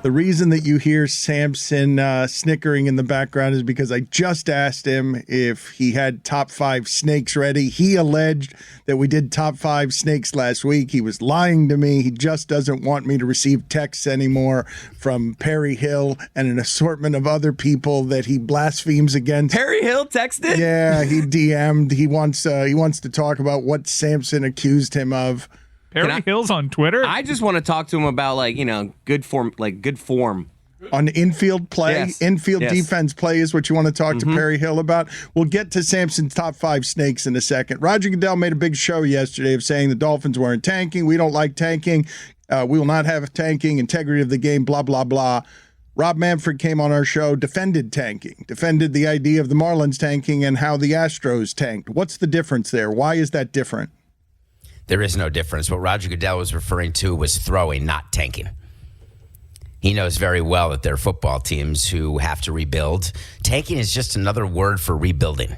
The reason that you hear Samson snickering in the background is because I just asked him if he had top 5 snakes ready. He alleged that we did top 5 snakes last week. He was lying to me. He just doesn't want me to receive texts anymore from Perry Hill and an assortment of other people that he blasphemes against. Perry Hill texted? Yeah, he DM'd. He wants to talk about what Samson accused him of. Perry Hill's on Twitter? I just want to talk to him about, good form. On infield play, yes. infield yes. defense play is what you want to talk to Perry Hill about. We'll get to Samson's top 5 snakes in a second. Roger Goodell made a big show yesterday of saying the Dolphins weren't tanking. We don't like tanking. We will not have tanking, integrity of the game, blah, blah, blah. Rob Manfred came on our show, defended tanking, defended the idea of the Marlins tanking and how the Astros tanked. What's the difference there? Why is that different? There is no difference. What Roger Goodell was referring to was throwing, not tanking. He knows very well that there are football teams who have to rebuild. Tanking is just another word for rebuilding.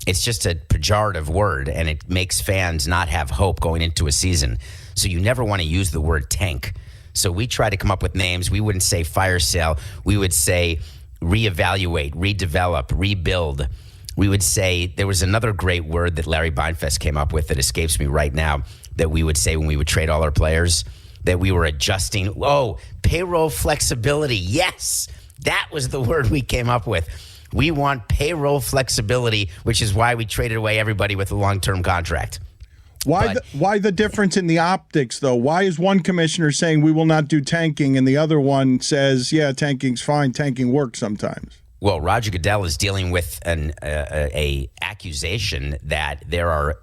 It's just a pejorative word, and it makes fans not have hope going into a season. So you never want to use the word tank. So we try to come up with names. We wouldn't say fire sale. We would say reevaluate, redevelop, rebuild. We would say there was another great word that Larry Beinfest came up with that escapes me right now that we would say when we would trade all our players, that we were adjusting. Oh, payroll flexibility. Yes, that was the word we came up with. We want payroll flexibility, which is why we traded away everybody with a long-term contract. Why the difference in the optics, though? Why is one commissioner saying we will not do tanking and the other one says, yeah, tanking's fine, tanking works sometimes? Well, Roger Goodell is dealing with an accusation that there are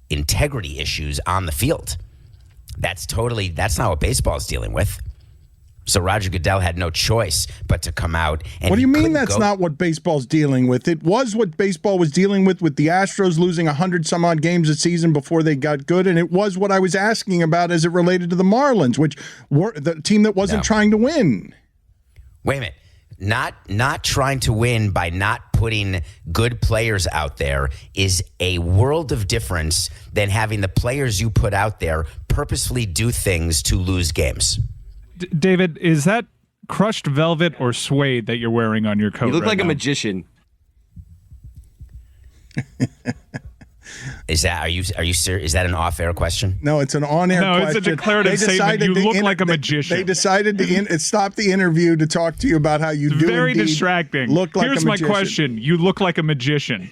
integrity issues on the field. That's not what baseball is dealing with. So Roger Goodell had no choice but to come out. And what do you mean that's not what baseball's dealing with? It was what baseball was dealing with the Astros losing 100-some-odd games a season before they got good, and it was what I was asking about as it related to the Marlins, which were the team that wasn't trying to win. Wait a minute. Not trying to win by not putting good players out there is a world of difference than having the players you put out there purposefully do things to lose games. David, is that crushed velvet or suede that you're wearing on your coat? You look like now? a magician. Is that are you serious? Is that an off-air question? No, it's an on-air question. No, it's a declarative statement. You look like a magician. They decided to stop the interview to talk to you about how you do very distracting. Look like Here's a magician. my question. You look like a magician.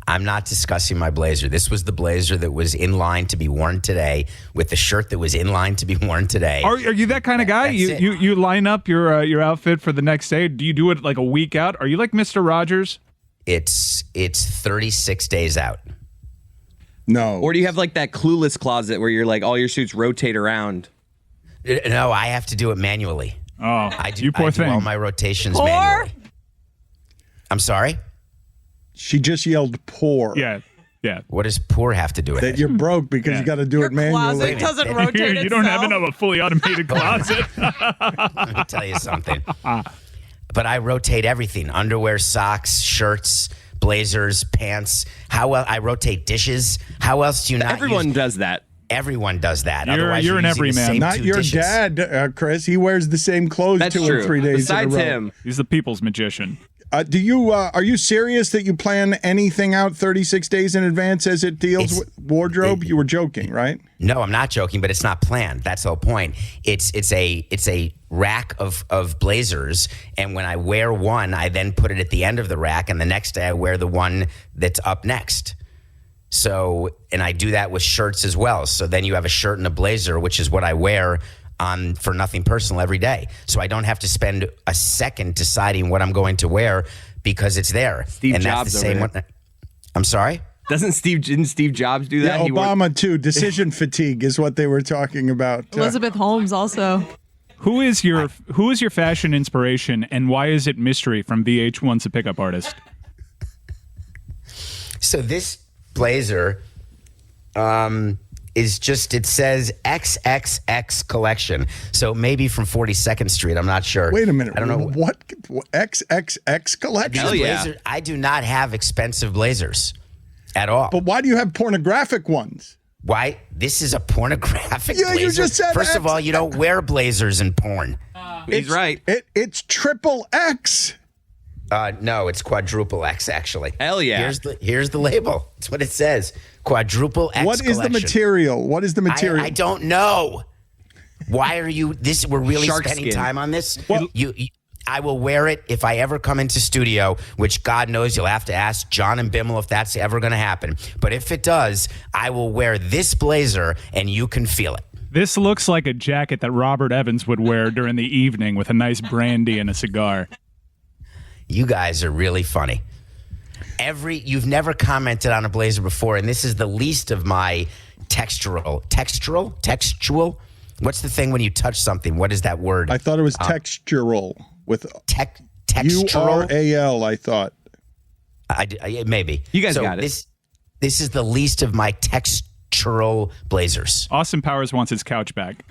I'm not discussing my blazer. This was the blazer that was in line to be worn today with the shirt that was in line to be worn today. Are you that kind of guy? You line up your outfit for the next day? Do you do it like a week out? Are you like Mr. Rogers? It's 36 days out. No. Or do you have like that Clueless closet where you're like all your suits rotate around? No, I have to do it manually. Oh, I do thing. all my rotations manually. I'm sorry? She just yelled poor. Yeah. What does poor have to do with That it? you're broke because you got to do it manually. Closet doesn't rotate You don't have a fully automated closet. Let me tell you something. But I rotate everything: underwear, socks, shirts, blazers, pants. I rotate dishes. How else do you not? Everyone does that. Everyone does that. You're an everyman. Not your dad, Chris. He wears the same clothes That's 2 true. or 3 days Besides in a row. him. He's the people's magician. Are you serious that you plan anything out 36 days in advance as it deals with wardrobe? You were joking, right? No, I'm not joking, but it's not planned. That's the whole point. It's a rack of blazers, and when I wear one, I then put it at the end of the rack, and the next day I wear the one that's up next. So, and I do that with shirts as well. So then you have a shirt and a blazer, which is what I wear on for nothing personal every day. So I don't have to spend a second deciding what I'm going to wear because it's there. Steve and Jobs that's the same over one. I'm sorry? Didn't Steve Jobs do that? Yeah, Obama too. Decision fatigue is what they were talking about. Elizabeth Holmes also. Who is your fashion inspiration, and why is it Mystery from VH1's A Pickup Artist? So this blazer is just, it says XXX collection. So maybe from 42nd Street. I'm not sure. Wait a minute. I don't know. What XXX collection? Hell yeah. I do not have expensive blazers at all. But why do you have pornographic ones? Why? This is a pornographic Yeah, blazer. you just said First X. of all, you don't wear blazers in porn. He's right. It's triple X. No, it's quadruple X, actually. Hell yeah. Here's the label. That's what it says. Quadruple X What is the material? What is the material? I don't know. Why are you this? We're really Shark spending skin. time on this. I will wear it if I ever come into studio, which God knows you'll have to ask John and Bimmel if that's ever going to happen. But if it does, I will wear this blazer and you can feel it. This looks like a jacket that Robert Evans would wear during the evening with a nice brandy and a cigar. You guys are really funny. You've never commented on a blazer before, and this is the least of my textural. What's the thing when you touch something? What is that word? I thought it was textural with textural. URAL, I thought. Maybe. You guys got it. This is the least of my textural blazers. Austin Powers wants his couch back.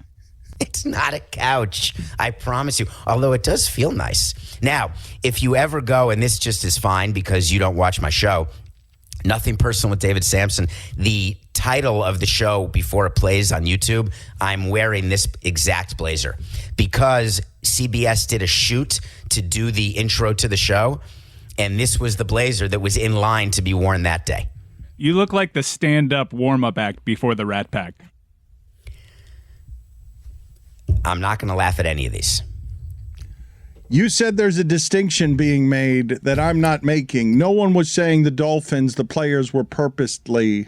It's not a couch, I promise you, although it does feel nice. Now, if you ever go, and this just is fine because you don't watch my show, Nothing Personal with David Samson, the title of the show before it plays on YouTube, I'm wearing this exact blazer because CBS did a shoot to do the intro to the show, and this was the blazer that was in line to be worn that day. You look like the stand-up warm-up act before the Rat Pack. I'm not going to laugh at any of these. You said there's a distinction being made that I'm not making. No one was saying the Dolphins, the players were purposely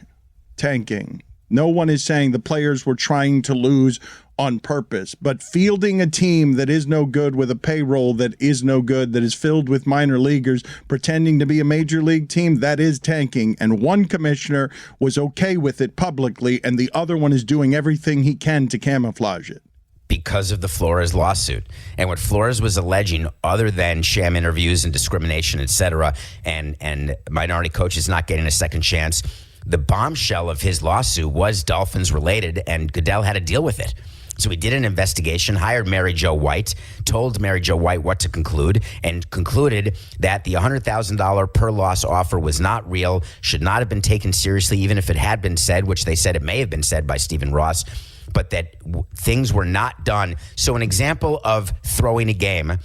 tanking. No one is saying the players were trying to lose on purpose. But fielding a team that is no good with a payroll that is no good, that is filled with minor leaguers pretending to be a major league team, that is tanking. And one commissioner was okay with it publicly, and the other one is doing everything he can to camouflage it. Because of the Flores lawsuit. And what Flores was alleging, other than sham interviews and discrimination, et cetera, and minority coaches not getting a second chance, the bombshell of his lawsuit was Dolphins related, and Goodell had to deal with it. So he did an investigation, hired Mary Jo White, told Mary Jo White what to conclude, and concluded that the $100,000 per loss offer was not real, should not have been taken seriously, even if it had been said, which they said it may have been said by Stephen Ross, but that things were not done. So an example of throwing a game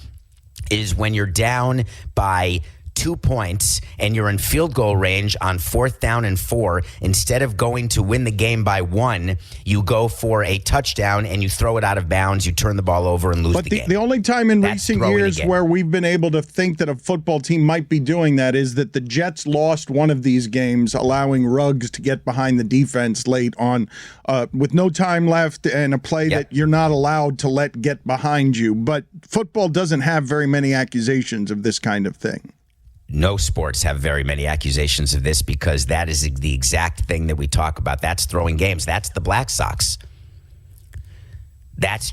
is when you're down by 2 points and you're in field goal range on 4th down and 4, instead of going to win the game by 1, you go for a touchdown and you throw it out of bounds, you turn the ball over and lose the game. The only time in That's recent years where we've been able to think that a football team might be doing that is that the Jets lost one of these games, allowing Ruggs to get behind the defense late on with no time left and a play that you're not allowed to let get behind you. But football doesn't have very many accusations of this kind of thing. No sports have very many accusations of this because that is the exact thing that we talk about. That's throwing games. That's the Black Sox. That's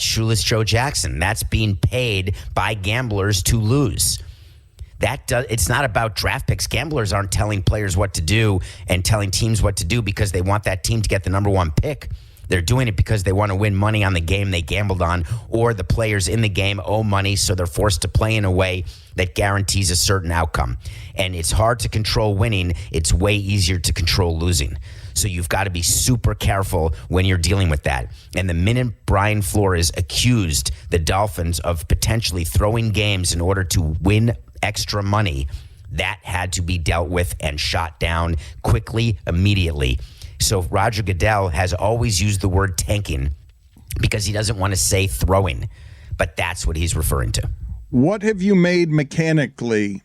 Shoeless Joe Jackson. That's being paid by gamblers to lose. It's not about draft picks. Gamblers aren't telling players what to do and telling teams what to do because they want that team to get the number 1 pick. They're doing it because they want to win money on the game they gambled on, or the players in the game owe money, so they're forced to play in a way that guarantees a certain outcome. And it's hard to control winning. It's way easier to control losing. So you've got to be super careful when you're dealing with that. And the minute Brian Flores accused the Dolphins of potentially throwing games in order to win extra money, that had to be dealt with and shot down quickly, immediately. So Roger Goodell has always used the word tanking because he doesn't want to say throwing, but that's what he's referring to. What have you made mechanically,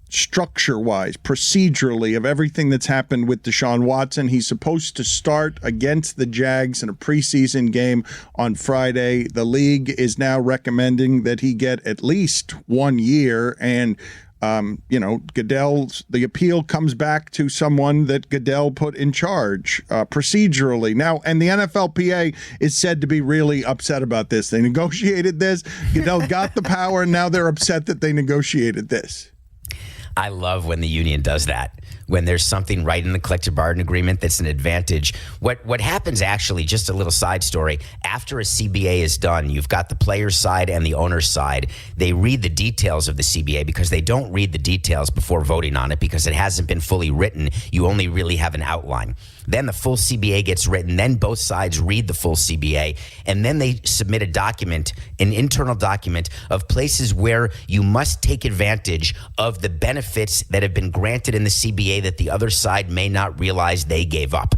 structure-wise, procedurally, of everything that's happened with Deshaun Watson? He's supposed to start against the Jags in a preseason game on Friday. The league is now recommending that he get at least 1 year, and the appeal comes back to someone that Goodell put in charge procedurally. Now, and the NFLPA is said to be really upset about this. They negotiated this. Goodell got the power, and now they're upset that they negotiated this. I love when the union does that, when there's something right in the collective bargaining agreement that's an advantage. What happens actually, just a little side story, after a CBA is done, you've got the player's side and the owner's side. They read the details of the CBA because they don't read the details before voting on it because it hasn't been fully written. You only really have an outline. Then the full CBA gets written. Then both sides read the full CBA. And then they submit a document, an internal document of places where you must take advantage of the benefits that have been granted in the CBA that the other side may not realize they gave up.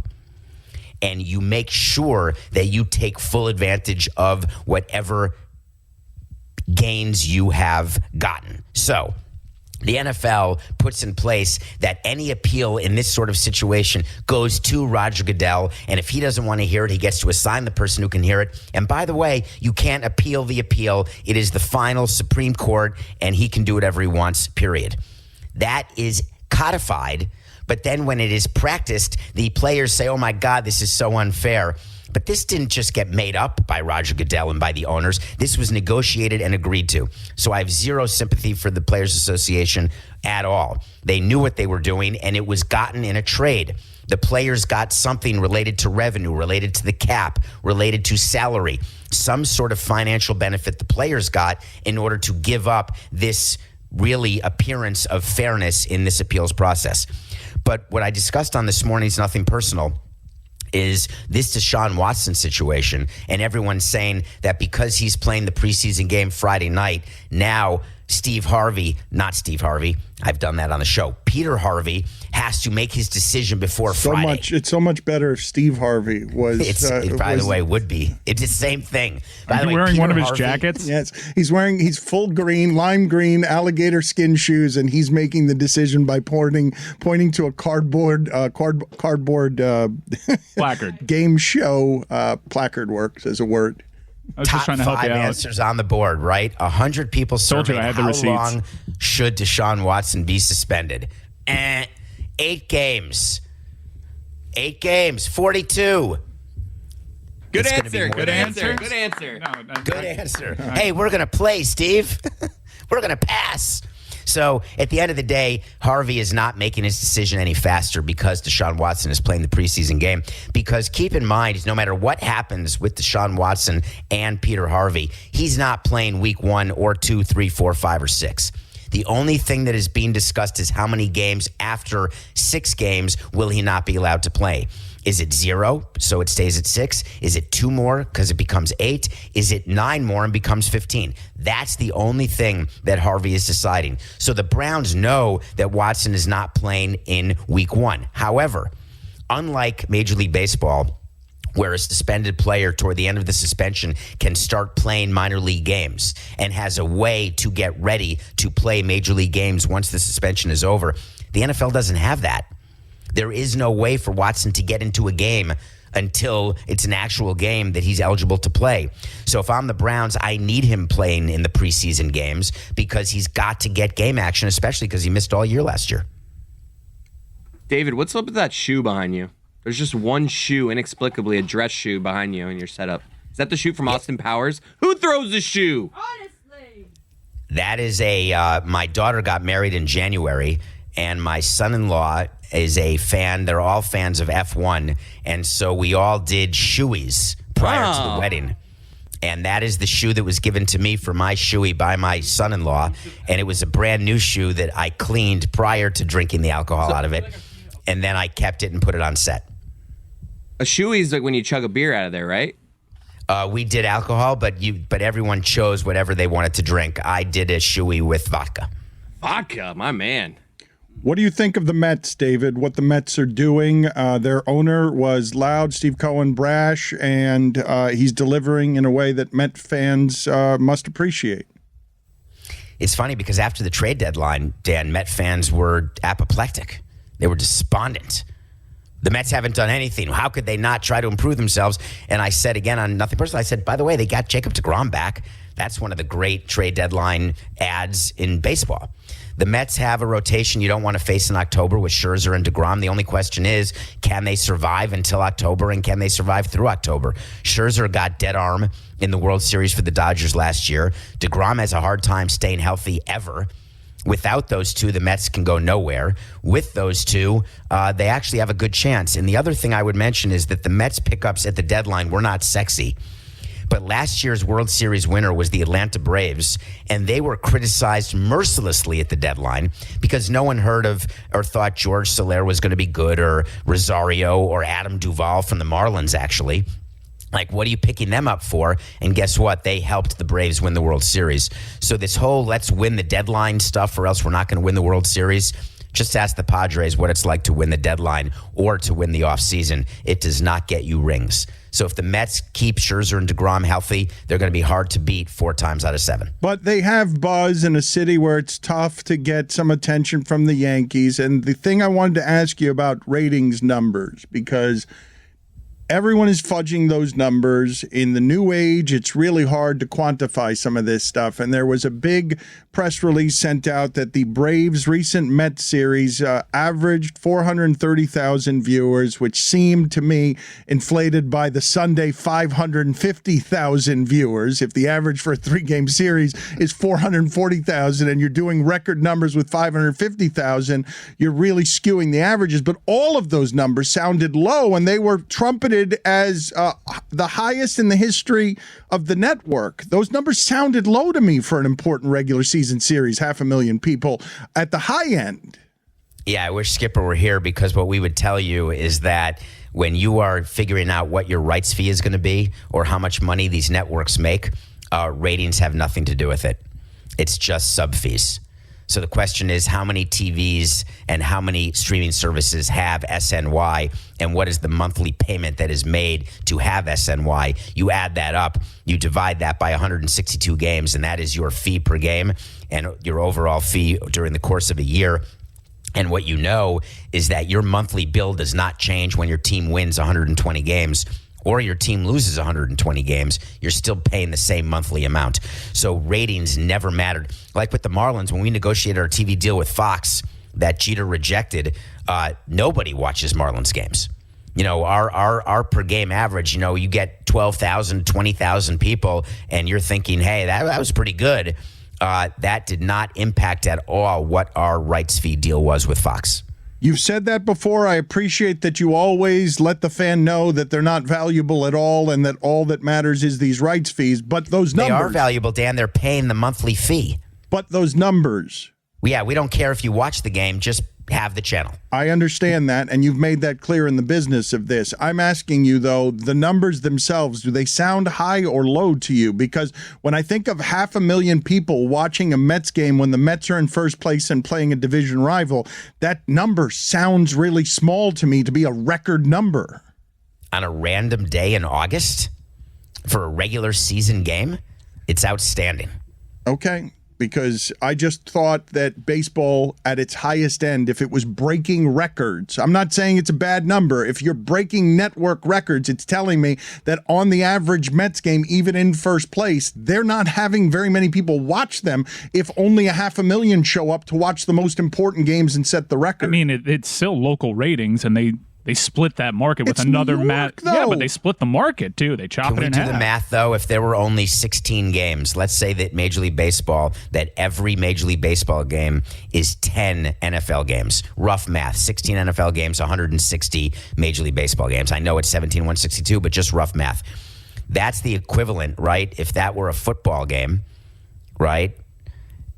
And you make sure that you take full advantage of whatever gains you have gotten. So the NFL puts in place that any appeal in this sort of situation goes to Roger Goodell, and if he doesn't want to hear it, he gets to assign the person who can hear it. And by the way, you can't appeal the appeal. It is the final Supreme Court, and he can do whatever he wants, period. That is codified, but then when it is practiced, the players say, oh my God, this is so unfair. But this didn't just get made up by Roger Goodell and by the owners. This was negotiated and agreed to. So I have zero sympathy for the Players Association at all. They knew what they were doing, and it was gotten in a trade. The players got something related to revenue, related to the cap, related to salary, some sort of financial benefit the players got in order to give up this really appearance of fairness in this appeals process. But what I discussed on this morning is nothing personal. Is this Deshaun Watson situation, and everyone's saying that because he's playing the preseason game Friday night, now not Steve Harvey, I've done that on the show, Peter Harvey has to make his decision before Friday. It's so much better if Steve Harvey was. By the way, would be. It's the same thing. Are you wearing one of his jackets? Yes, he's full green, lime green, alligator skin shoes, and he's making the decision by pointing to a cardboard placard. Game show placard works as a word. I was just trying to help you out. 5 answers on the board, right? 100 people surveyed. How long should Deshaun Watson be suspended? 8 games. 8 games. 42. Good answer. Good answer. Good answer. Good answer. Hey, we're going to play, Steve. We're going to pass. So at the end of the day, Harvey is not making his decision any faster because Deshaun Watson is playing the preseason game. Because keep in mind, no matter what happens with Deshaun Watson and Peter Harvey, he's not playing week 1 or 2, 3, 4, 5, or 6. The only thing that is being discussed is how many games after 6 games will he not be allowed to play. Is it 0, so it stays at 6? Is it 2 more because it becomes 8? Is it 9 more and becomes 15? That's the only thing that Harvey is deciding. So the Browns know that Watson is not playing in week 1. However, unlike Major League Baseball, where a suspended player toward the end of the suspension can start playing minor league games and has a way to get ready to play major league games once the suspension is over, the NFL doesn't have that. There is no way for Watson to get into a game until it's an actual game that he's eligible to play. So if I'm the Browns, I need him playing in the preseason games because he's got to get game action, especially because he missed all year last year. David, what's up with that shoe behind you? There's just one shoe, inexplicably, a dress shoe behind you in your setup. Is that the shoe from Austin Powers? Who throws the shoe? Honestly. That is my daughter got married in January, and my son-in-law is a fan. They're all fans of F1. And so we all did shoeies prior to the wedding. And that is the shoe that was given to me for my shoey by my son-in-law. And it was a brand new shoe that I cleaned prior to drinking the alcohol out of it. And then I kept it and put it on set. A shoey is like when you chug a beer out of there, right? We did alcohol, but everyone chose whatever they wanted to drink. I did a shoey with vodka. Vodka, my man. What do you think of the Mets, David? What the Mets are doing? Their owner was loud, Steve Cohen, brash, and he's delivering in a way that Met fans must appreciate. It's funny because after the trade deadline, Dan, Met fans were apoplectic. They were despondent. The Mets haven't done anything. How could they not try to improve themselves? And I said again on Nothing Personal, I said, by the way, they got Jacob deGrom back. That's one of the great trade deadline ads in baseball. The Mets have a rotation you don't want to face in October with Scherzer and deGrom. The only question is, can they survive until October, and can they survive through October? Scherzer got dead arm in the World Series for the Dodgers last year. deGrom has a hard time staying healthy ever. Without those two, the Mets can go nowhere. With those two, they actually have a good chance. And the other thing I would mention is that the Mets pickups at the deadline were not sexy. But last year's World Series winner was the Atlanta Braves, and they were criticized mercilessly at the deadline because no one heard of or thought George Soler was going to be good, or Rosario or Adam Duvall from the Marlins, actually. Like, what are you picking them up for? And guess what? They helped the Braves win the World Series. So this whole let's win the deadline stuff or else we're not going to win the World Series, just ask the Padres what it's like to win the deadline or to win the offseason. It does not get you rings. So if the Mets keep Scherzer and DeGrom healthy, they're going to be hard to beat 4 times out of 7. But they have buzz in a city where it's tough to get some attention from the Yankees. And the thing I wanted to ask you about ratings numbers, because everyone is fudging those numbers. In the new age, it's really hard to quantify some of this stuff. And there was a big press release sent out that the Braves' recent Mets series averaged 430,000 viewers, which seemed to me inflated by the Sunday 550,000 viewers. If the average for a 3-game series is 440,000 and you're doing record numbers with 550,000, you're really skewing the averages. But all of those numbers sounded low, and they were trumpeted as the highest in the history of the network. Those numbers sounded low to me for an important regular season series, 500,000 people at the high end. Yeah, I wish Skipper were here, because what we would tell you is that when you are figuring out what your rights fee is going to be or how much money these networks make, ratings have nothing to do with it. It's just sub fees. So the question is, how many TVs and how many streaming services have SNY, and what is the monthly payment that is made to have SNY? You add that up, you divide that by 162 games, and that is your fee per game and your overall fee during the course of a year. And what you know is that your monthly bill does not change when your team wins 120 games or your team loses 120 games. You're still paying the same monthly amount. So ratings never mattered. Like with the Marlins, when we negotiated our TV deal with Fox that Jeter rejected, nobody watches Marlins games. You know, our per game average, you know, you get 12,000, 20,000 people, and you're thinking, hey, that was pretty good. That did not impact at all what our rights fee deal was with Fox. You've said that before. I appreciate that you always let the fan know that they're not valuable at all and that all that matters is these rights fees. But those numbers... They are valuable, Dan. They're paying the monthly fee. But those numbers... Yeah, we don't care if you watch the game. Just have the channel. I understand that, and you've made that clear in the business of this. I'm asking you, though, the numbers themselves, do they sound high or low to you? Because when I think of 500,000 people watching a Mets game when the Mets are in first place and playing a division rival, that number sounds really small to me to be a record number. On a random day in August for a regular season game, it's outstanding. Okay. Because I just thought that baseball at its highest end, if it was breaking records, I'm not saying it's a bad number. If you're breaking network records, it's telling me that on the average Mets game, even in first place, they're not having very many people watch them if only 500,000 show up to watch the most important games and set the record. I mean, it's still local ratings, and they split that market with It's another New York, Yeah, though. but they split the market, too. They chop Can it in we do half. the math, though? If there were only 16 games, let's say that Major League Baseball, that every Major League Baseball game is 10 NFL games. Rough math, 16 NFL games, 160 Major League Baseball games. I know it's 17, 162, but just rough math. That's the equivalent, right? If that were a football game, right?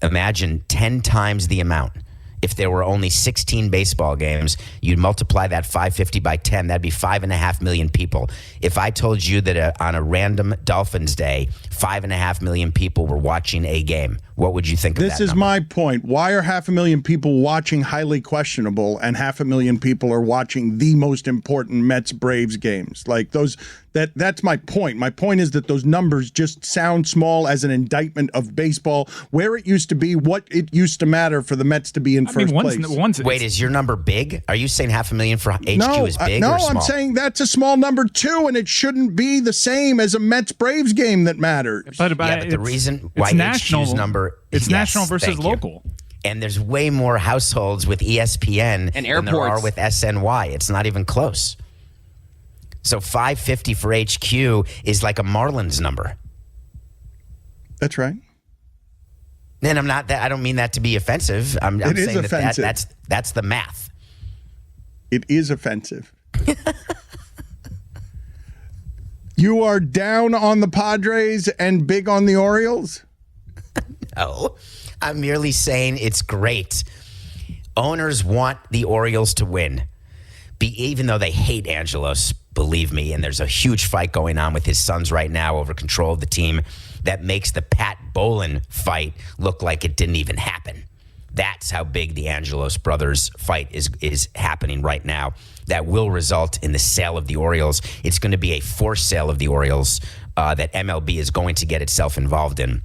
Imagine 10 times the amount. If there were only 16 baseball games, you'd multiply that 550 by 10. That'd be 5.5 million people. If I told you that on a random Dolphins day, 5.5 million people were watching a game, what would you think of that This is number? my point. Why are 500,000 people watching highly questionable and 500,000 people are watching the most important Mets Braves games? Like those, that's my point. My point is that those numbers just sound small as an indictment of baseball, where it used to be, what it used to matter for the Mets to be in first place. Wait, is your number big? Are you saying 500,000 for HQ is big no, or small? I'm saying that's a small number too, and it shouldn't be the same as a Mets Braves game that matters. But the reason why it's national, HQ's number... It's yes, national versus thank you. local. And there's way more households with ESPN And than there are airports. with SNY. It's not even close. So 550 for HQ is like a Marlins number. That's right. And I don't mean that to be offensive. I'm It is saying offensive. that's the math. It is offensive. You are down on the Padres and big on the Orioles? No, I'm merely saying it's great. Owners want the Orioles to win. Even though they hate Angelos, believe me, and there's a huge fight going on with his sons right now over control of the team that makes the Pat Bolin fight look like it didn't even happen. That's how big the Angelos brothers fight is happening right now. That will result in the sale of the Orioles. It's going to be a forced sale of the Orioles that MLB is going to get itself involved in.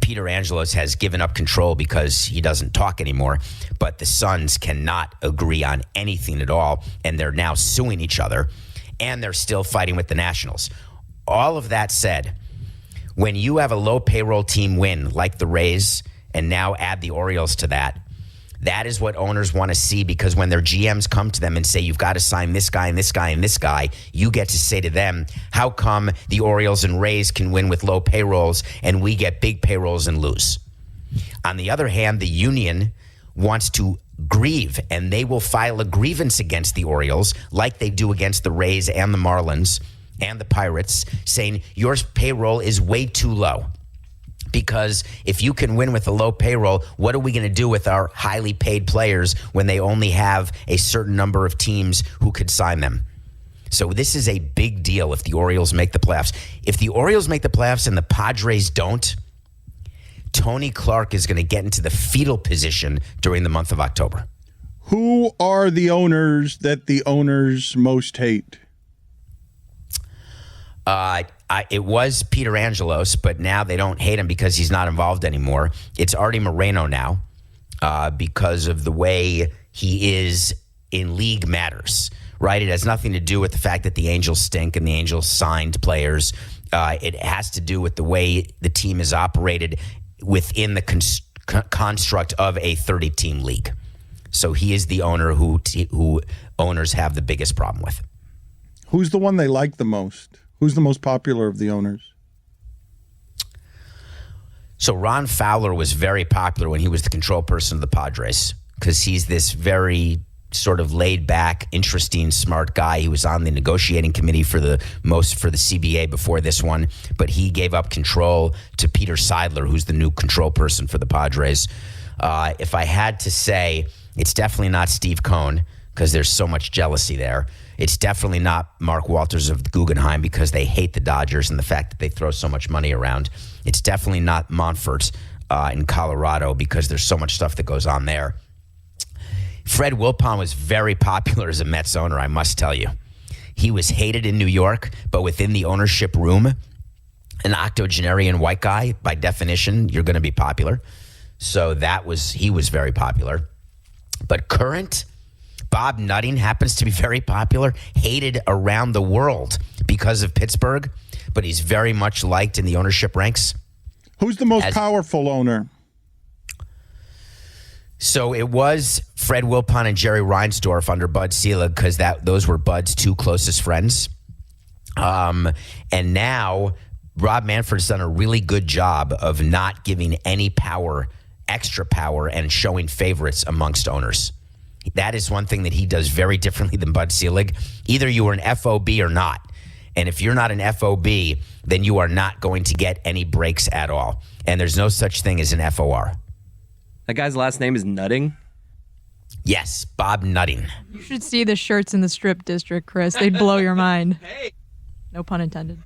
Peter Angelos has given up control because he doesn't talk anymore, but the sons cannot agree on anything at all, and they're now suing each other, and they're still fighting with the Nationals. All of that said, when you have a low payroll team win like the Rays and now add the Orioles to that, that is what owners want to see, because when their GMs come to them and say, you've got to sign this guy and this guy and this guy, you get to say to them, how come the Orioles and Rays can win with low payrolls and we get big payrolls and lose? On the other hand, the union wants to grieve, and they will file a grievance against the Orioles like they do against the Rays and the Marlins and the Pirates, saying your payroll is way too low. Because if you can win with a low payroll, what are we going to do with our highly paid players when they only have a certain number of teams who could sign them? So this is a big deal if the Orioles make the playoffs. If the Orioles make the playoffs and the Padres don't, Tony Clark is going to get into the fetal position during the month of October. Who are the owners that the owners most hate? It was Peter Angelos, but now they don't hate him because he's not involved anymore. It's Artie Moreno now because of the way he is in league matters, right? It has nothing to do with the fact that the Angels stink and the Angels signed players. It has to do with the way the team is operated within the construct of a 30-team league. So he is the owner who owners have the biggest problem with. Who's the one they like the most? Who's the most popular of the owners? So Ron Fowler was very popular when he was the control person of the Padres because he's this very sort of laid back, interesting, smart guy. He was on the negotiating committee for the CBA before this one, but he gave up control to Peter Seidler, who's the new control person for the Padres. If I had to say, it's definitely not Steve Cohen because there's so much jealousy there. It's definitely not Mark Walters of Guggenheim because they hate the Dodgers and the fact that they throw so much money around. It's definitely not Monfort in Colorado because there's so much stuff that goes on there. Fred Wilpon was very popular as a Mets owner, I must tell you. He was hated in New York, but within the ownership room, an octogenarian white guy, by definition, you're going to be popular. So he was very popular. But current, Bob Nutting happens to be very popular, hated around the world because of Pittsburgh, but he's very much liked in the ownership ranks. Who's the most powerful owner? So it was Fred Wilpon and Jerry Reinsdorf under Bud Selig because those were Bud's two closest friends. And now Rob Manfred's done a really good job of not giving any power, extra power, and showing favorites amongst owners. That is one thing that he does very differently than Bud Selig. Either you are an FOB or not. And if you're not an FOB, then you are not going to get any breaks at all. And there's no such thing as an FOR. That guy's last name is Nutting? Yes, Bob Nutting. You should see the shirts in the strip district, Chris. They'd blow your mind. Hey. No pun intended.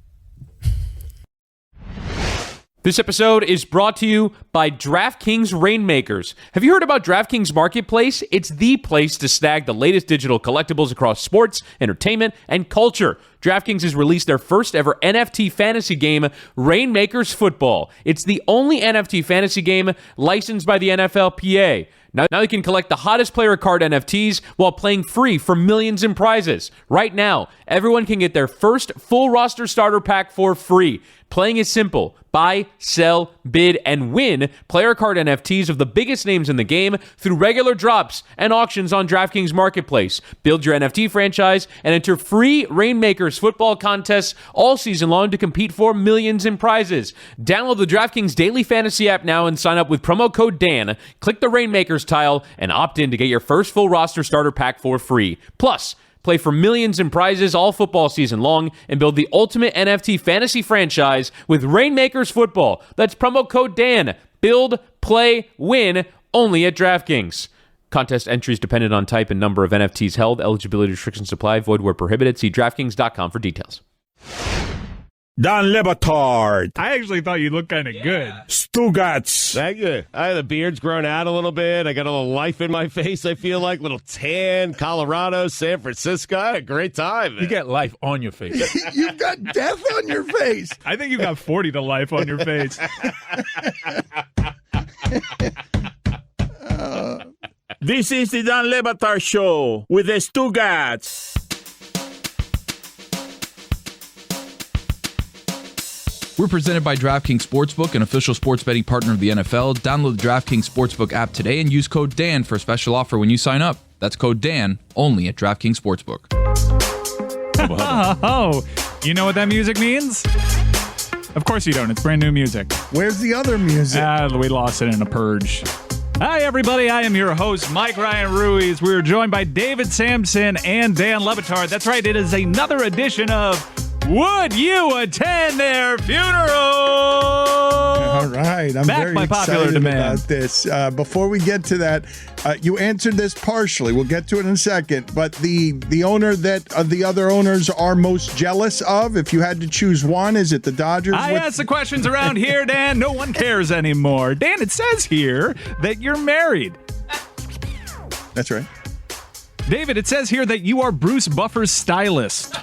This episode is brought to you by DraftKings Rainmakers. Have you heard about DraftKings Marketplace? It's the place to snag the latest digital collectibles across sports, entertainment, and culture. DraftKings has released their first ever NFT fantasy game, Rainmakers Football. It's the only NFT fantasy game licensed by the NFLPA. Now you can collect the hottest player card NFTs while playing free for millions in prizes. Right now, everyone can get their first full roster starter pack for free. Playing is simple. Buy, sell, bid, and win player card NFTs of the biggest names in the game through regular drops and auctions on DraftKings Marketplace. Build your NFT franchise and enter free Rainmakers football contests all season long to compete for millions in prizes. Download the DraftKings Daily Fantasy app now and sign up with promo code Dan. Click the Rainmakers tile and opt in to get your first full roster starter pack for free. Plus, Play for millions in prizes all football season long and build the ultimate NFT fantasy franchise with Rainmakers Football. That's promo code Dan. Build, play, win, only at DraftKings. Contest entries dependent on type and number of NFTs held. Eligibility restrictions apply. Void where prohibited. See DraftKings.com for details. Dan Le Batard. I actually thought you looked kind of good. Stugotz. Thank you. The beard's grown out a little bit. I got a little life in my face, I feel like. Little tan, Colorado, San Francisco. I had a great time, man. You get life on your face. You've got death on your face. I think you got 40 to life on your face. This is the Dan Le Batard Show with the Stugotz. We're presented by DraftKings Sportsbook, an official sports betting partner of the NFL. Download the DraftKings Sportsbook app today and use code DAN for a special offer when you sign up. That's code DAN, only at DraftKings Sportsbook. Oh, you know what that music means? Of course you don't. It's brand new music. Where's the other music? We lost it in a purge. Hi, everybody. I am your host, Mike Ryan Ruiz. We are joined by David Samson and Dan Le Batard. That's right. It is another edition of Would You Attend Their Funeral? All right. I'm Back very by popular excited demand. about this. Before we get to that, you answered this partially. We'll get to it in a second. But the owner that the other owners are most jealous of, if you had to choose one, is it the Dodgers? I ask the questions around here, Dan. No one cares anymore. Dan, it says here that you're married. That's right. David, it says here that you are Bruce Buffer's stylist.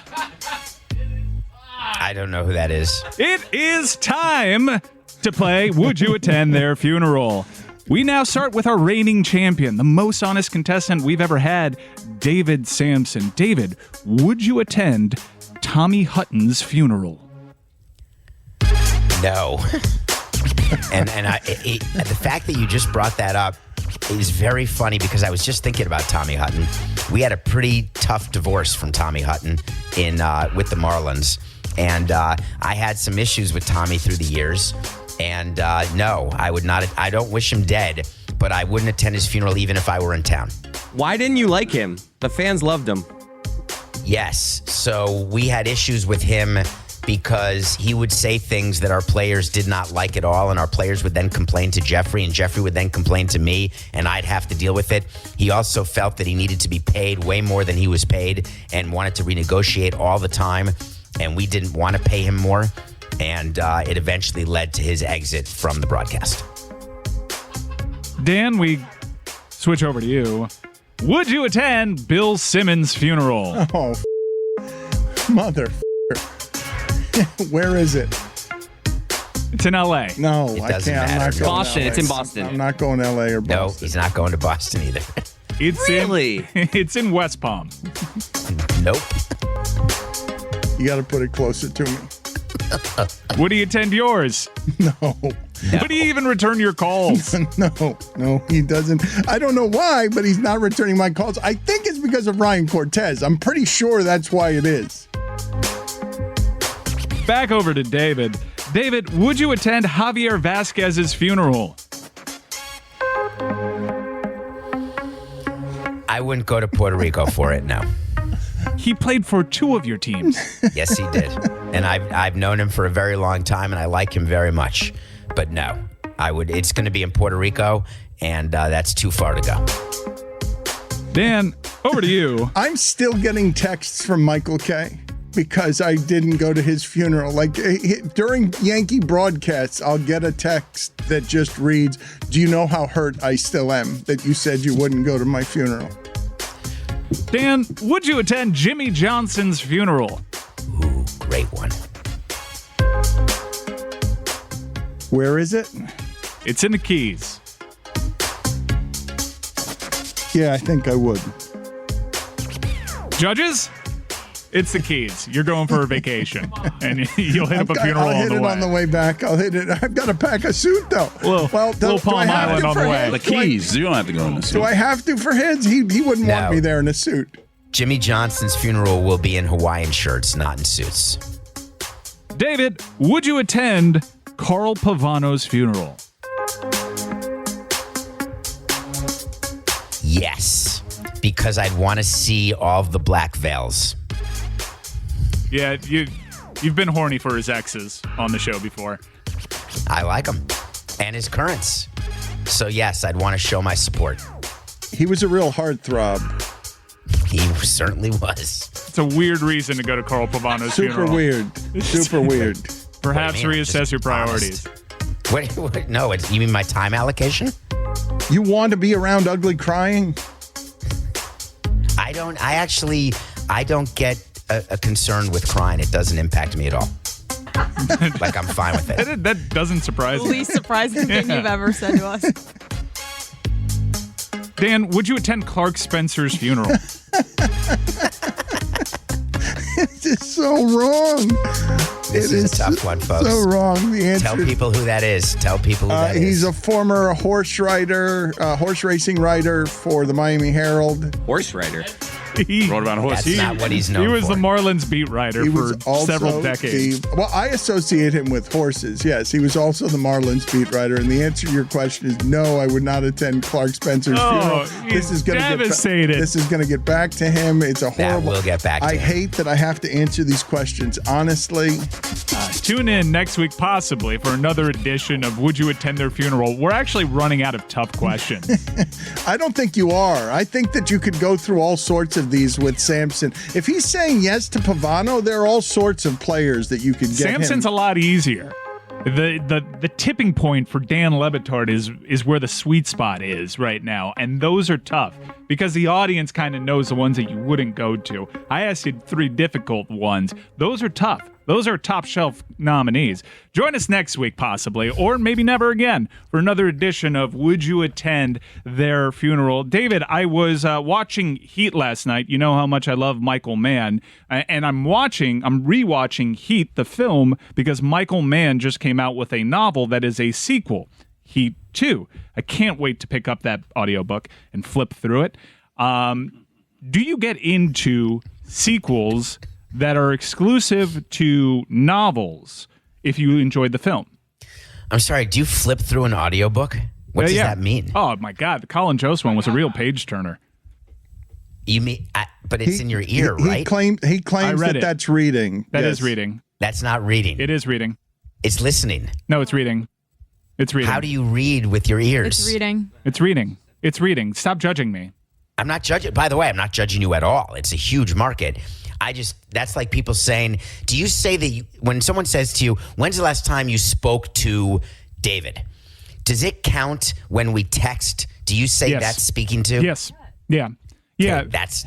I don't know who that is. It is time to play Would You Attend Their Funeral? We now start with our reigning champion, the most honest contestant we've ever had, David Samson. David, would you attend Tommy Hutton's funeral? No. and the fact that you just brought that up is very funny because I was just thinking about Tommy Hutton. We had a pretty tough divorce from Tommy Hutton with the Marlins. And I had some issues with Tommy through the years. And no, I would not. I don't wish him dead, but I wouldn't attend his funeral even if I were in town. Why didn't you like him? The fans loved him. Yes. So we had issues with him because he would say things that our players did not like at all. And our players would then complain to Jeffrey, and Jeffrey would then complain to me, and I'd have to deal with it. He also felt that he needed to be paid way more than he was paid and wanted to renegotiate all the time. And we didn't want to pay him more. And it eventually led to his exit from the broadcast. Dan, we switch over to you. Would you attend Bill Simmons' funeral? Oh, mother. Where is it? It's in L.A. No, It I doesn't can't. I'm matter. not going Boston. to LA. It's in Boston. I'm not going to L.A. or No, Boston. he's not going to Boston either. It's Really? It's in West Palm. Nope. You got to put it closer to me. Would he attend yours? No. Would he even return your calls? No, he doesn't. I don't know why, but he's not returning my calls. I think it's because of Ryan Cortez. I'm pretty sure that's why it is. Back over to David. David, would you attend Javier Vasquez's funeral? I wouldn't go to Puerto Rico for it, no. He played for two of your teams. Yes, he did. And I've known him for a very long time, and I like him very much. But no, it's going to be in Puerto Rico, and that's too far to go. Dan, over to you. I'm still getting texts from Michael Kay because I didn't go to his funeral. Like during Yankee broadcasts, I'll get a text that just reads, "Do you know how hurt I still am that you said you wouldn't go to my funeral?" Dan, would you attend Jimmy Johnson's funeral? Ooh, great one. Where is it? It's in the Keys. Yeah, I think I would. Judges? It's the Keys. You're going for a vacation, and you'll hit up a funeral I'll hit on the it way. on the way back. I'll hit it. I've got to pack a suit though. Little Palm Island on the way. The Keys. You don't have to go in the suit. Do I have to for his? He wouldn't want No. me there in a suit. Jimmy Johnson's funeral will be in Hawaiian shirts, not in suits. David, would you attend Carl Pavano's funeral? Yes, Because I'd want to see all of the black veils. Yeah, you've been horny for his exes on the show before. I like him. And his currents. So, yes, I'd want to show my support. He was a real heartthrob. He certainly was. It's a weird reason to go to Carl Pavano's funeral. Super weird. Perhaps reassess your priorities. What, no, you mean my time allocation? You want to be around ugly crying? I don't get a concern with crying. It doesn't impact me at all. Like, I'm fine with it. That doesn't surprise me. Least surprising thing you've ever said to us. Dan, would you attend Clark Spencer's funeral? It's so wrong. This is a tough one, folks. So wrong. The answer. Tell people who that is. He's a former horse racing writer for the Miami Herald. Horse rider. He Wrote about horses. That's not what he's known for. He was the Marlins beat writer for several decades. I associate him with horses. Yes, he was also the Marlins beat writer. And the answer to your question is no, I would not attend Clark Spencer's funeral. This is devastated. This is going to get back to him. It's a horrible. That will get back to him. I hate that I have to answer these questions honestly. Tune in next week, possibly, for another edition of Would You Attend Their Funeral? We're actually running out of tough questions. I don't think you are. I think that you could go through all sorts of these with Samson. If he's saying yes to Pavano, there are all sorts of players that you could get. Samson's a lot easier. The tipping point for Dan Le Batard is where the sweet spot is right now, and those are tough because the audience kind of knows the ones that you wouldn't go to. I asked you 3 difficult ones. Those are tough. Those are top shelf nominees. Join us next week, possibly, or maybe never again, for another edition of Would You Attend Their Funeral? David, I was watching Heat last night. You know how much I love Michael Mann. And I'm rewatching Heat, the film, because Michael Mann just came out with a novel that is a sequel, Heat 2. I can't wait to pick up that audiobook and flip through it. Do you get into sequels that are exclusive to novels if you enjoyed the film? I'm sorry, do you flip through an audiobook? What does that mean? Oh, my God. The Colin Jost one was a real page-turner. You mean, but it's in your ear, right? He claims that's reading. That is reading. That's not reading. It is reading. It's listening. No, it's reading. It's reading. How do you read with your ears? It's reading. It's reading. It's reading. Stop judging me. I'm not judging. By the way, I'm not judging you at all. It's a huge market. That's like people saying, do you say that when someone says to you, when's the last time you spoke to David? Does it count when we text? Do you say that's speaking to? Yes. Yeah. Yeah. Okay, that's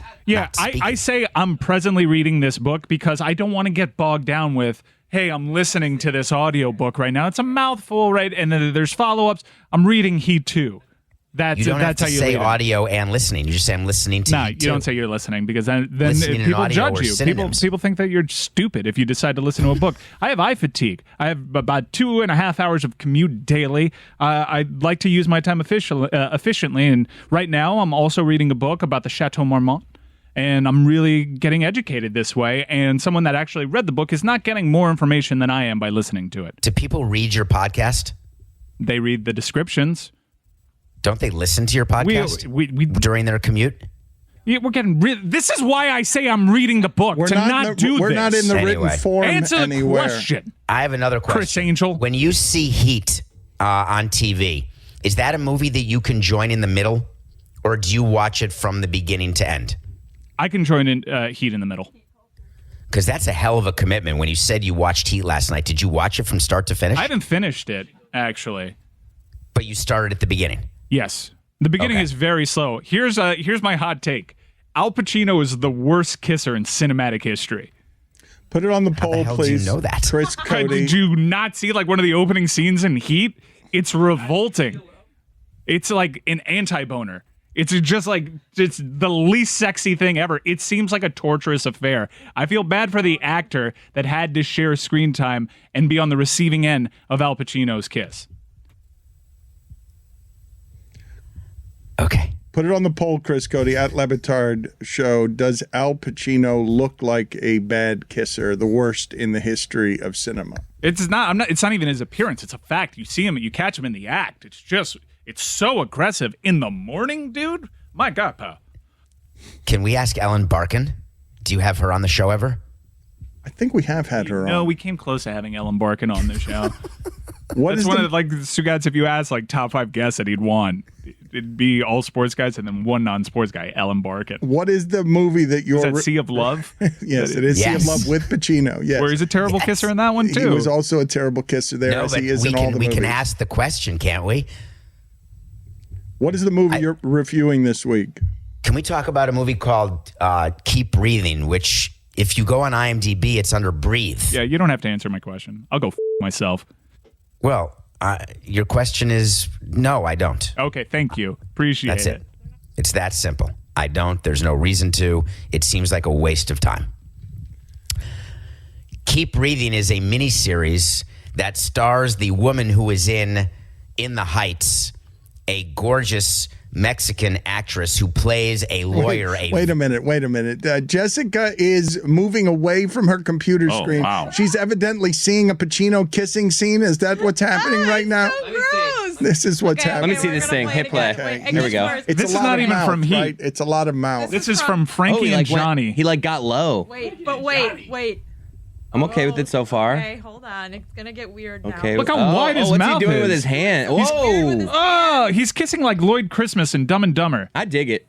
I say I'm presently reading this book because I don't want to get bogged down with, hey, I'm listening to this audiobook right now. It's a mouthful, right? And then there's follow-ups. I'm reading Heat 2. You don't have to how you say audio and listening. You just say I'm listening to you. No, you don't say you're listening because then Listening and people audio judge are you. synonyms. People think that you're stupid if you decide to listen to a book. I have eye fatigue. I have about 2.5 hours of commute daily. I like to use my time efficiently, and right now I'm also reading a book about the Chateau Marmont. And I'm really getting educated this way. And someone that actually read the book is not getting more information than I am by listening to it. Do people read your podcast? They read the descriptions. Don't they listen to your podcast we during their commute? Yeah, we're getting this is why I say I'm reading the book. We're not in the written form Answer anywhere. the question. I have another question. Chris Angel. When you see Heat on TV, is that a movie that you can join in the middle, or do you watch it from the beginning to end? I can join in Heat in the middle. Because that's a hell of a commitment. When you said you watched Heat last night, did you watch it from start to finish? I haven't finished it, actually. But you started at the beginning. Yes. The beginning is very slow. Here's my hot take. Al Pacino is the worst kisser in cinematic history. Put it on the poll, hell please. Do you know that? Chris Cody. Did you not see like one of the opening scenes in Heat? It's revolting. It's like an anti-boner. It's just like it's the least sexy thing ever. It seems like a torturous affair. I feel bad for the actor that had to share screen time and be on the receiving end of Al Pacino's kiss. Okay. Put it on the poll, Chris Cody, at Le Batard Show. Does Al Pacino look like a bad kisser, the worst in the history of cinema? It's not. It's not even his appearance. It's a fact. You see him, you catch him in the act. It's so aggressive in the morning, dude. My God, pal. Can we ask Ellen Barkin? Do you have her on the show ever? I think we have had her on. No, we came close to having Ellen Barkin on the show. What That's is one the, of like Stugotz, if you ask like top 5 guests that he'd want, it'd be all sports guys and then one non-sports guy, Ellen Barkin. what is the movie that you're... Is that Sea of Love? Yes, it is Yes. Sea of Love with Pacino. Yes. Where he's a terrible kisser in that one too. He was also a terrible kisser there, No, as but he is we in all can the we movies. can ask the question, can't we? What is the movie you're reviewing this week? Can we talk about a movie called Keep Breathing, which if you go on IMDb, it's under Breathe. Yeah, you don't have to answer my question. I'll go myself. Well, your question is no, I don't. Okay, thank you. Appreciate That's it. It's that simple. I don't. There's no reason to. It seems like a waste of time. Keep Breathing is a miniseries that stars the woman who is in the Heights, a gorgeous Mexican actress who plays a lawyer. Wait a minute. Jessica is moving away from her computer screen. Wow. She's evidently seeing a Pacino kissing scene. Is that what's happening right now? Gross. This is what's Okay, happening. Let me see we're this gonna thing. play Hit it play. again. Wait, Here we go. English It's This a is lot not of even mouth, from Heat. right? It's a lot of mouth. This is from Frankie and Johnny. He like got low. Wait. I'm okay with it so far. Okay, hold on. It's gonna get weird now. Okay. Look how wide his what's mouth he doing is. with his hand? He's- Whoa! Oh, he's kissing like Lloyd Christmas in Dumb and Dumber. I dig it.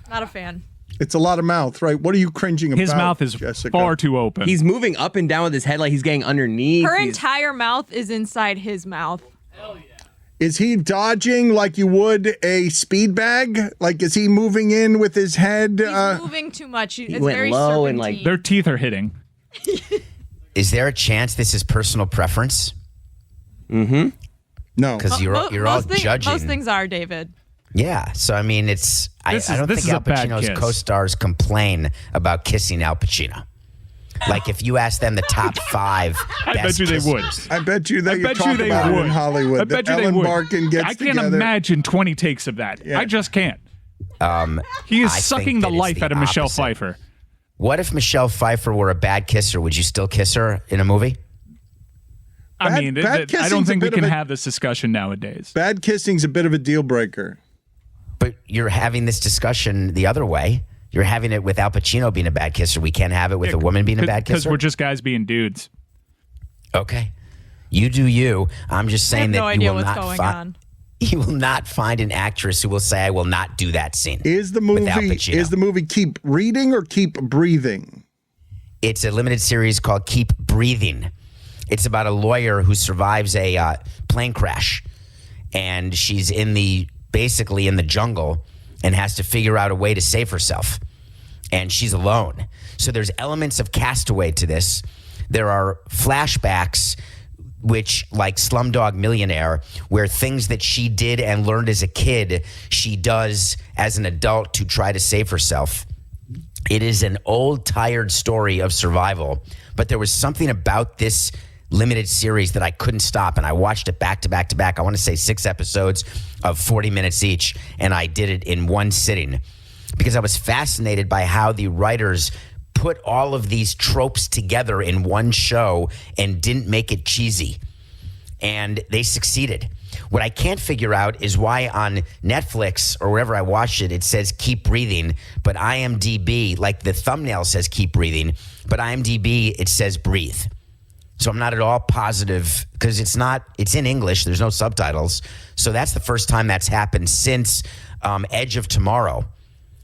Not a fan. It's a lot of mouth, right? What are you cringing about? His mouth is Jessica? far too open. He's moving up and down with his head like he's getting underneath. Her He's- entire mouth is inside his mouth. Is he dodging like you would a speed bag? Like, is he moving in with his head? He's moving too much. It's went very low and, like, serpentine. Their teeth are hitting. Is there a chance this is personal preference? No. Because you're all judging. Most things are, David. Yeah. So I mean, I don't this think is Al a bad Pacino's kiss. co-stars complain about kissing Al Pacino. Like if you ask them the top 5 I best bet you they would. kissers. I bet you they I bet talk you they about it would. in Hollywood. I bet that you they Ellen would. Barkin gets I can't together. imagine 20 takes of that. Yeah. I just can't. He is I sucking think the that it's life the out of Michelle opposite. Pfeiffer. What if Michelle Pfeiffer were a bad kisser? Would you still kiss her in a movie? I mean, bad I don't kissing's think a we bit of can a- have this discussion nowadays. Bad kissing's a bit of a deal breaker. But you're having this discussion the other way. You're having it with Al Pacino being a bad kisser. We can't have it with a woman being a bad Because kisser? we're just guys being dudes. Okay. You do you. I'm just I have saying no that idea you will what's not going find on. you will not find an actress who will say I will not do that scene. Is the with Al movie Pacino. Keep Reading or Keep Breathing? It's a limited series called Keep Breathing. It's about a lawyer who survives a plane crash, and she's basically in the jungle and has to figure out a way to save herself. And she's alone. So there's elements of Castaway to this. There are flashbacks, which like Slumdog Millionaire, where things that she did and learned as a kid, she does as an adult to try to save herself. It is an old, tired story of survival, but there was something about this limited series that I couldn't stop, and I watched it back to back to back. I want to say 6 episodes of 40 minutes each, and I did it in one sitting because I was fascinated by how the writers put all of these tropes together in one show and didn't make it cheesy. And they succeeded. What I can't figure out is why on Netflix or wherever I watched it, it says Keep Breathing, but IMDb, like the thumbnail says Keep Breathing, but IMDb, it says Breathe. So I'm not at all positive because it's in English. There's no subtitles. So that's the first time that's happened since Edge of Tomorrow,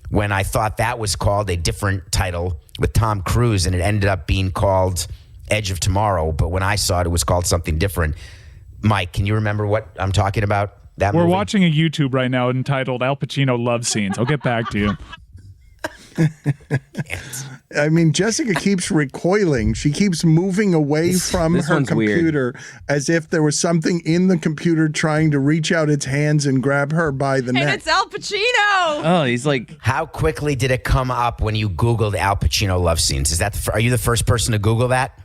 when I thought that was called a different title with Tom Cruise, and it ended up being called Edge of Tomorrow. But when I saw it was called something different. Mike, can you remember what I'm talking about? That We're movie? watching a YouTube right now entitled Al Pacino Love Scenes. I'll get back to you. I mean, Jessica keeps recoiling. She keeps moving away from this her one's weird. computer as if there was something in the computer trying to reach out its hands and grab her by the And neck. it's Al Pacino. Oh, he's like, How quickly did it come up when you Googled Al Pacino love scenes? Is that are you the first person to Google that?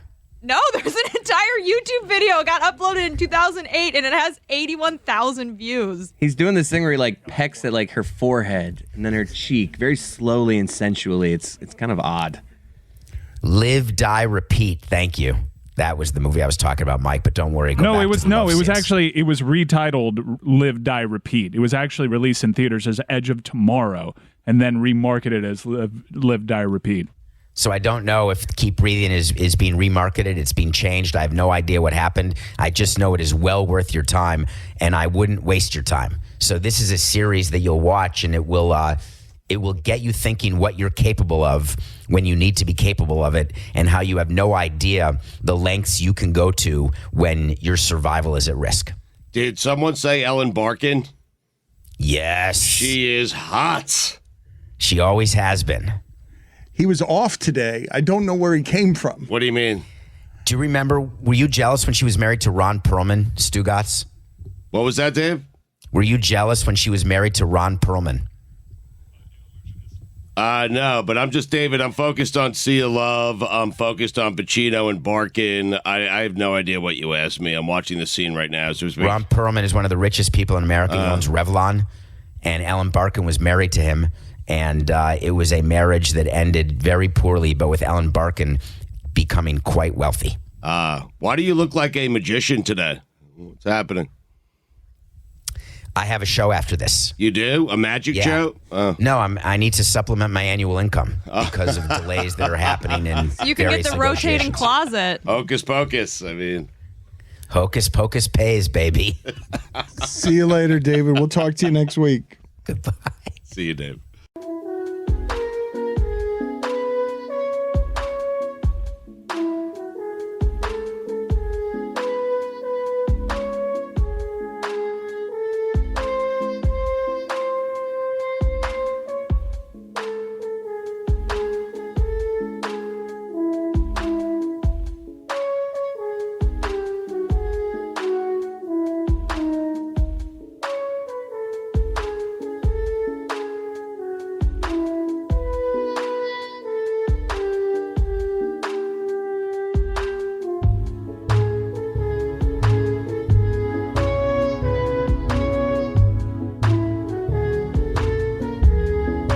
No, there's an entire YouTube video. It got uploaded in 2008, and it has 81,000 views. he's doing this thing where he like pecks at like her forehead and then her cheek very slowly and sensually. It's kind of odd. Live, die, repeat. Thank you. That was the movie I was talking about, Mike. But don't worry. Go back it to was the love scenes. actually it was retitled "Live, Die, Repeat." It was actually released in theaters as Edge of Tomorrow, and then remarketed as Live, Die, Repeat. So I don't know if Keep Breathing is being remarketed. It's being changed. I have no idea what happened. I just know it is well worth your time, and I wouldn't waste your time. So this is a series that you'll watch, and it will get you thinking what you're capable of when you need to be capable of it, and how you have no idea the lengths you can go to when your survival is at risk. Did someone say Ellen Barkin? Yes. She is hot. She always has been. He was off today. I don't know where he came from. What do you mean? Do you remember, were you jealous when she was married to Ron Perlman, Stugotz? What was that, Dave? Were you jealous when she was married to Ron Perlman? No, but I'm just David. I'm focused on Sea of Love. I'm focused on Pacino and Barkin. I have no idea what you asked me. I'm watching the scene right now. So Ron Perlman is one of the richest people in America. He owns Revlon, and Ellen Barkin was married to him, and it was a marriage that ended very poorly, but with Ellen Barkin becoming quite wealthy. Why do you look like a magician today? What's happening? I have a show after this. You do? A magic show? No, I need to supplement my annual income because of delays that are happening in You can get the rotating negotiations. closet. Hocus pocus. I mean, Hocus pocus pays, baby. See you later, David. We'll talk to you next week. Goodbye. see you, Dave.